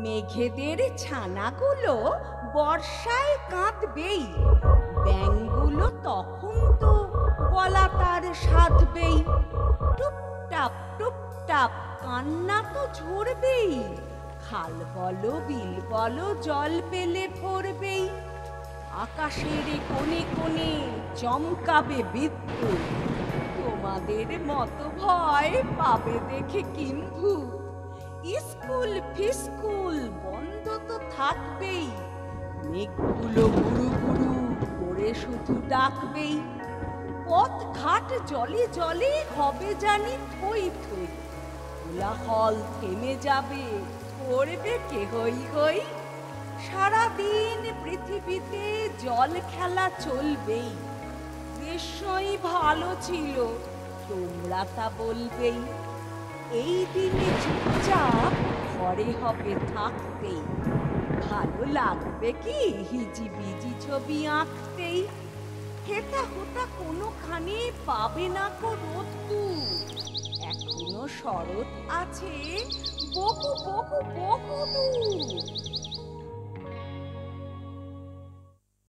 মেঘেদের ছানাগুলো বর্ষায় কাঁদবেই, ব্যাঙগুলো তখন তো গলা তার সাধবেই। টুপটাপ টুপটাপ কান্না তো ঝরবেই, খাল বলো বিল বলো জল পেলে ভরবেই। আকাশের কোণে কোণে চমকাবে বিদ্যুৎ, তোমাদের মতো ভয় পাবে দেখে কিম্ভু। স্কুল ফিস্কুল বন্ধ তো থাকবেই, মেঘগুলো গুরু গুরু করে শুধু ডাকবেই। পথ ঘাট জলে জলে হবে জানি থই থই, কোলাহল থেমে যাবে করবে কে হই হই। সারাদিন পৃথিবীতে জল খেলা চলবেই, নিশ্চয়ই ভালো ছিল তোমরা তা বলবেই। এই দিনে চুপচাপ ঘরে হবে থাকতেই, ভালো লাগবে কি হিজিবিজি ছবি আঁকতেই। হেতা হোতা কোনোখানে পাবে না কো রোদ্দুর, এখনো শরৎ আছে বহু বহু বহু দূর।